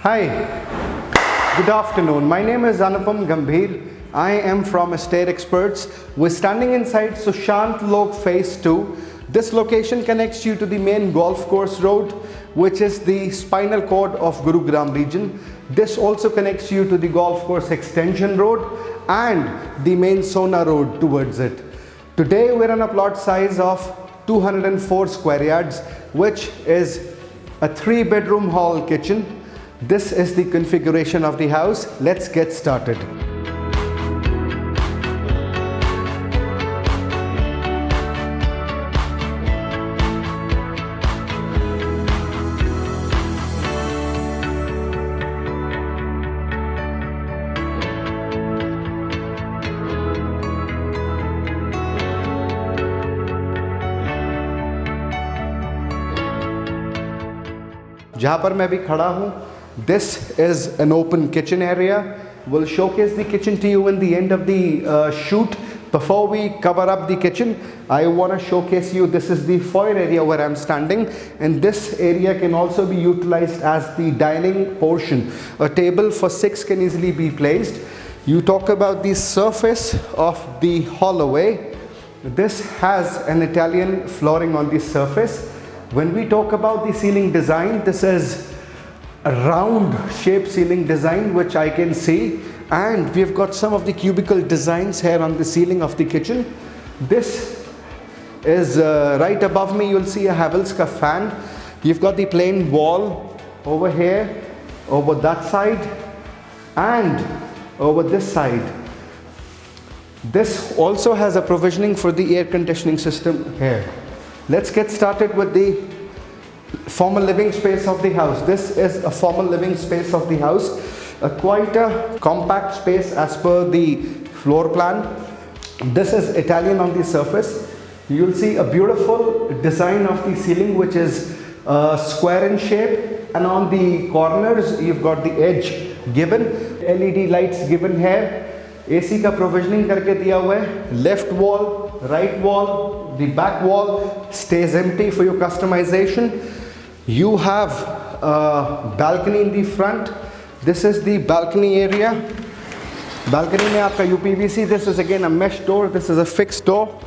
Hi, good afternoon. My name is Anupam Gambhir. I am from Estate Experts. We're standing inside Sushant Lok Phase 2. This location connects you to the main golf course road, which is the spinal cord of Gurugram region. This also connects you to the golf course extension road and the main Sona road towards it. Today we're on a plot size of 204 square yards, which is a 3-bedroom hall kitchen. This is the configuration of the house. Let's get started. जहाँ पर मैं अभी खड़ा हूँ, this is an open kitchen area. We'll showcase the kitchen to you in the end of the shoot. Before we cover up the kitchen, I want to showcase you, this is the foyer area where I'm standing, and this area can also be utilized as the dining portion. A table for 6 can easily be placed. You talk about the surface of the hallway. This has an Italian flooring on the surface. When we talk about the ceiling design, this is a round shape ceiling design which I can see, and we've got some of the cubicle designs here on the ceiling of the kitchen. This is right above me, you'll see a Havells fan. You've got the plain wall over here, over that side, and over this side. This also has a provisioning for the air conditioning system here. Let's get started with the formal living space of the house. This is a formal living space of the house, quite a compact space as per the floor plan. This is Italian on the surface. You'll see a beautiful design of the ceiling which is square in shape, and on the corners you've got the edge given, LED lights given here, AC का provisioning करके दिया हुआ है. Left wall, right wall, the back wall stays empty for your customization. You have a balcony in the front. This is the balcony area. Balcony में आपका UPVC. This is again a mesh door. This is a fixed door.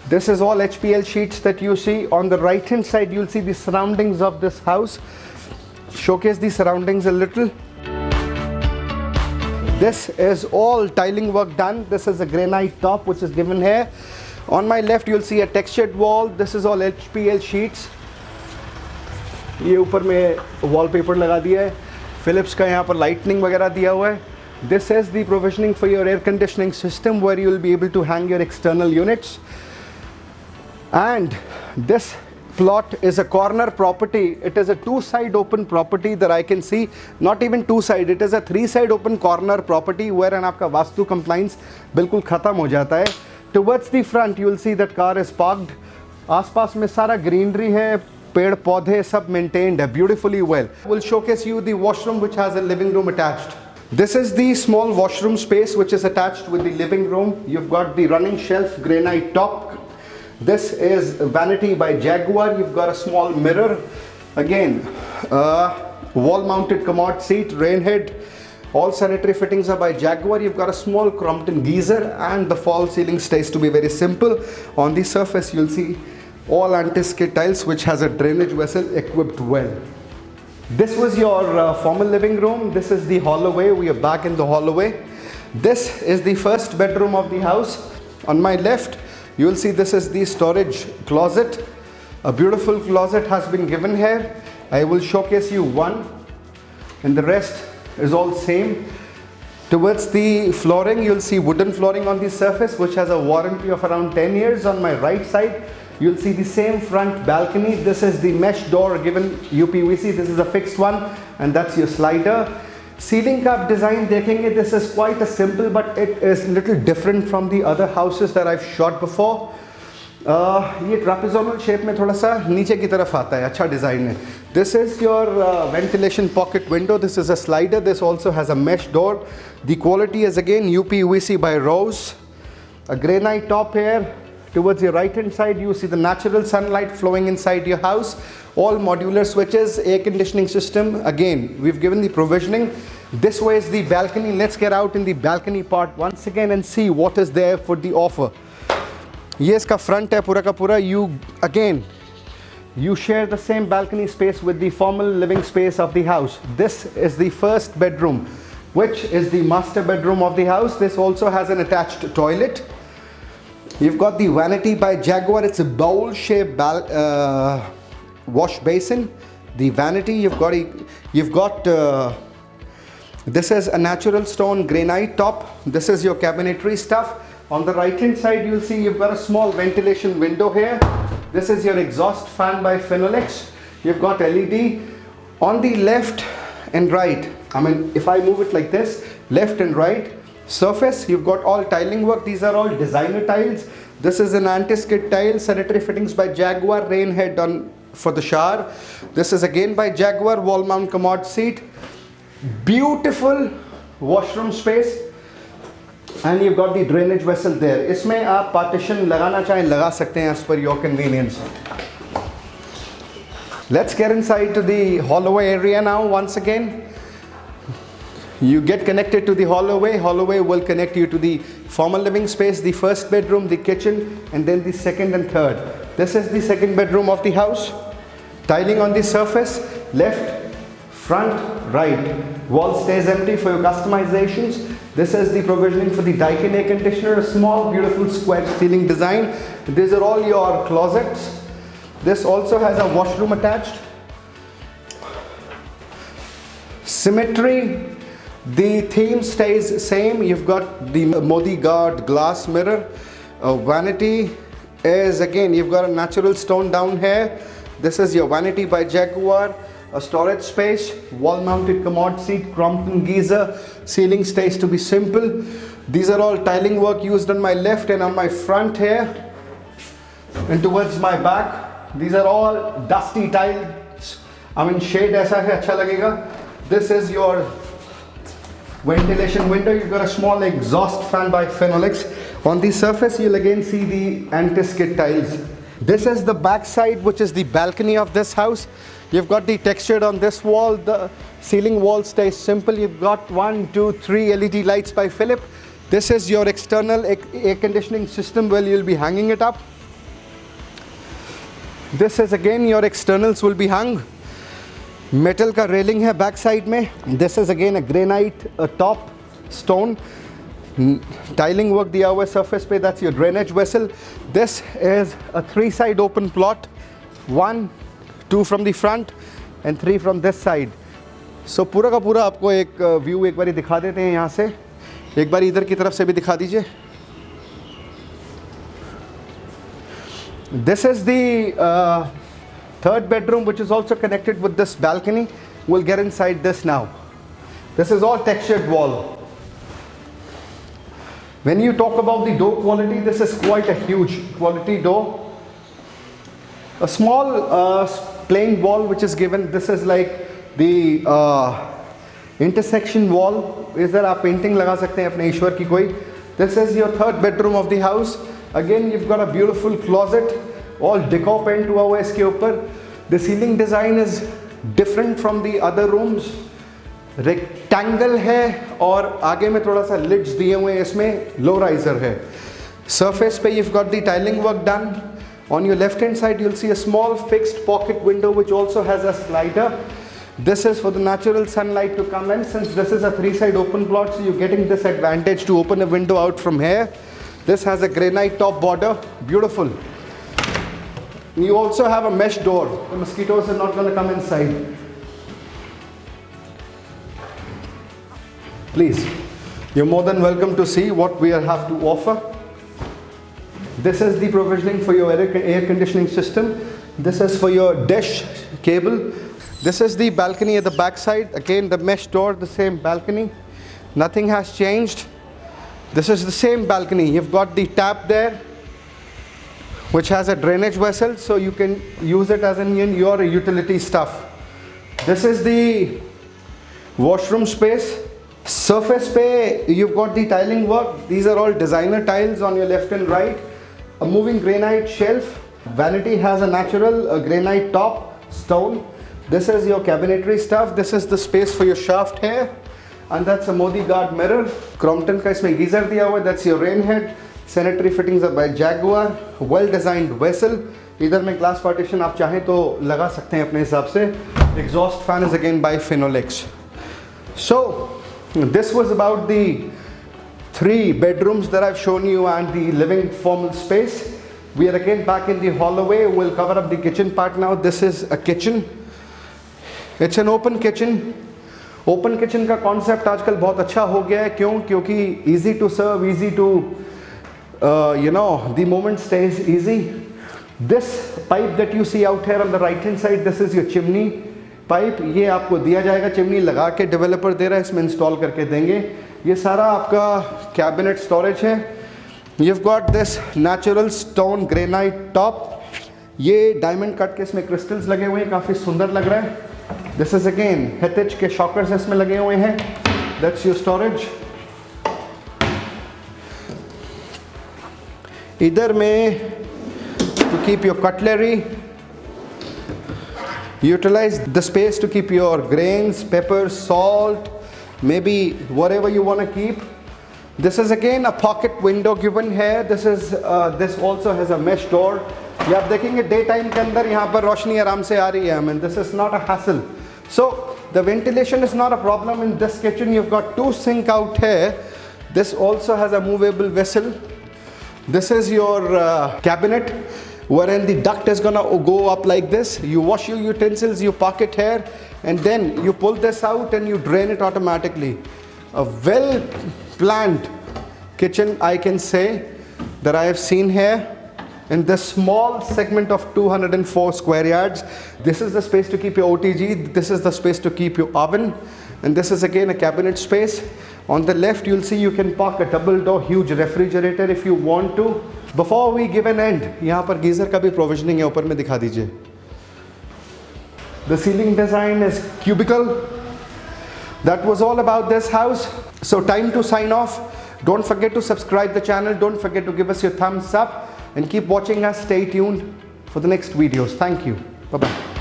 This is all HPL sheets that you see. On the right hand side you'll see the surroundings of this house. Showcase the surroundings a little. This is all tiling work done. This is a granite top which is given here. On my left you'll see a textured wall. This is all HPL sheets. ये ऊपर में wallpaper लगा दिया है. Philips का यहाँ पर lightning वगैरह दिया हुआ है. This is the provisioning for your air conditioning system where you will be able to hang your external units. And this plot is a corner property. It is a 2-side open property that I can see. Not even 2-side, it is a 3-side open corner property wherein आपका vastu compliance बिल्कुल खत्म हो जाता है. Towards the front you will see that car is parked. आसपास में सारा greenery है, पेड़ पौधे सब maintained है beautifully well. We'll showcase you the washroom which has a living room attached. This is the small washroom space which is attached with the living room. You've got the running shelf granite top. This is vanity by Jaguar. You've got a small mirror. Again, wall mounted commode seat, rain head. All sanitary fittings are by Jaguar. You've got a small Crompton geyser, and the fall ceiling stays to be very simple. On the surface you'll see all anti-skid tiles which has a drainage vessel equipped well. This was your formal living room. This is the hallway. We are back in the hallway. This is the first bedroom of the house. On my left you will see this is the storage closet. A beautiful closet has been given here. I will showcase you one, and the rest is all same. Towards the flooring you'll see wooden flooring on the surface which has a warranty of around 10 years. On my right side you'll see the same front balcony. This is the mesh door given UPVC. This is a fixed one, and that's your slider. Ceiling का आप design देखेंगे, this is quite a simple, but it is little different from the other houses that I've shot before. ये trapezoidal shape में थोड़ा सा नीचे की तरफ आता है, अच्छा design है. This is your ventilation pocket window. This is a slider. This also has a mesh door. The quality is again UPVC by Rose. A granite top here. Towards your right hand side you see the natural sunlight flowing inside your house. all modular switches, air conditioning system. Again, we've given the provisioning. This way is the balcony. Let's get out in the balcony part once again and see what is there for the offer. ये इसका front है पूरा का पूरा. You share the same balcony space with the formal living space of the house. This is the first bedroom, which is the master bedroom of the house. This also has an attached toilet. You've got the vanity by Jaguar. It's a bowl-shaped wash basin. The vanity, you've got this is a natural stone granite top. This is your cabinetry stuff. On the right hand side, you'll see you've got a small ventilation window here. This is your exhaust fan by Finolex. You've got LED. On the left and right, if I move it like this, left and right surface, you've got all tiling work. These are all designer tiles. This is an anti-skid tile, sanitary fittings by Jaguar, rain head on for the shower. This is again by Jaguar, wall mount commode seat. Beautiful washroom space. And you've got the drainage vessel there. इसमें आप partition लगाना चाहें लगा सकते हैं as per your convenience. Let's get inside to the hallway area now once again. You get connected to the hallway. Hallway will connect you to the formal living space, the first bedroom, the kitchen, and then the second and third. This is the second bedroom of the house. Tiling on the surface, left, front, right. Wall stays empty for your customizations. This is the provisioning for the Daikin air conditioner, a small beautiful square ceiling design. These are all your closets. This also has a washroom attached. Symmetry, the theme stays same. You've got the Modi guard glass mirror. Vanity is again, you've got a natural stone down here. This is your vanity by Jaguar. A storage space, wall mounted commode seat, Crompton geyser, ceiling stays to be simple. These are all tiling work used on my left and on my front here and towards my back. These are all dusty tiles. Shade aisa hai, acha lagega. This is your ventilation window. You've got a small exhaust fan by Finolex. On the surface you'll again see the anti-skid tiles. This is the back side, which is the balcony of this house. You've got the textured on this wall. The ceiling wall stays simple. You've got 1, 2, 3 LED lights by Philip. This is your external air conditioning system where you'll be hanging it up. This is again your externals will be hung. Metal ka railing hai back side mein. This is again a granite top stone. Tiling work diya hua surface pe, that's your drainage vessel. This is a 3-side open plot. 1, 2 from the front and 3 from this side. So पूरा का पूरा आपको एक view एक बारी दिखा देते हैं यहाँ से. एक बारी इधर की तरफ से भी दिखा दीजिए. This is the third bedroom, which is also connected with this balcony. We'll get inside this now. This is all textured wall. When you talk about the door quality, this is quite a huge quality door. A small plain wall which is given. This is like the intersection wall. Is there आप painting लगा सकते हैं अपने ईश्वर की कोई. This is your third bedroom of the house. Again you've got a beautiful closet, all decor paint हुआ हुआ है इसके ऊपर. The ceiling design is different from the other rooms. Rectangle है और आगे में थोड़ा सा lids दिए हुए हैं. इसमें low riser है. Surface पे you've got the tiling work done. On your left hand side you'll see a small fixed pocket window which also has a slider. This is for the natural sunlight to come in. Since this is a 3-side open plot, so you're getting this advantage to open a window out from here. This has a granite top border. Beautiful. You also have a mesh door. The mosquitoes are not going to come inside. Please, you're more than welcome to see what we have to offer. This is the provisioning for your air conditioning system. This is for your dish cable. This is the balcony at the back side. Again, the mesh door, the same balcony. Nothing has changed. This is the same balcony. You've got the tap there, which has a drainage vessel, so you can use it as in your utility stuff. This is the washroom space. Surface pe, you've got the tiling work. These are all designer tiles on your left and right. A moving granite shelf. Vanity has a natural granite top. stone. This is your cabinetry stuff. This is the space for your shaft here. And that's a Modi guard mirror. Crompton का इसमें geyser दिया हुआ है. That's your rain head. Sanitary fittings are by Jaguar. Well designed vessel. इधर में glass partition आप चाहें तो लगा सकते हैं अपने हिसाब से. Exhaust fan is again by Finolex. So this was about the 3 bedrooms that I've shown you and the living formal space. We are again back in the hallway. We'll cover up the kitchen part now. This is a kitchen. It's an open kitchen. Open kitchen का concept आजकल बहुत अच्छा हो गया है. क्यों? क्योंकि easy to serve, easy to the moment stays easy. This pipe that you see out here on the right hand side, this is your chimney pipe. ये आपको दिया जाएगा, चिमनी लगा के डेवलपर दे रहा है, इसमें इंस्टॉल करके देंगे. ये सारा आपका कैबिनेट स्टोरेज है. You've got this natural stone granite top. ये डायमंड कट के इसमें क्रिस्टल्स लगे हुए हैं, काफ़ी सुंदर लग रहा है. This is again Heritage के शॉकर्स इसमें लगे हुए हैं. That's your storage. इधर में to keep your cutlery. Utilize the space to keep your grains, pepper, salt, maybe whatever you want to keep. This is again a pocket window given here. This also has a mesh door. ये आप देखेंगे day time के अंदर यहाँ पर रोशनी आराम से आ रही है. I mean, this is not a hassle. So the ventilation is not a problem in this kitchen. You've got 2 sinks out here. This also has a movable vessel. This is your cabinet, wherein the duct is gonna go up like this. You wash your utensils, you park it here, and then you pull this out and you drain it automatically. A well planned kitchen, I can say, that I have seen here in this small segment of 204 square yards. This is the space to keep your OTG. This is the space to keep your oven, and this is again a cabinet space. On the left, you'll see you can park a double door huge refrigerator if you want to. Before we give an end, यहाँ पर geyser का भी provisioning है, ऊपर में दिखा दीजिए. The ceiling design is cubical. That was all about this house. So time to sign off. Don't forget to subscribe the channel. Don't forget to give us your thumbs up and keep watching us. Stay tuned for the next videos. Thank you. Bye bye.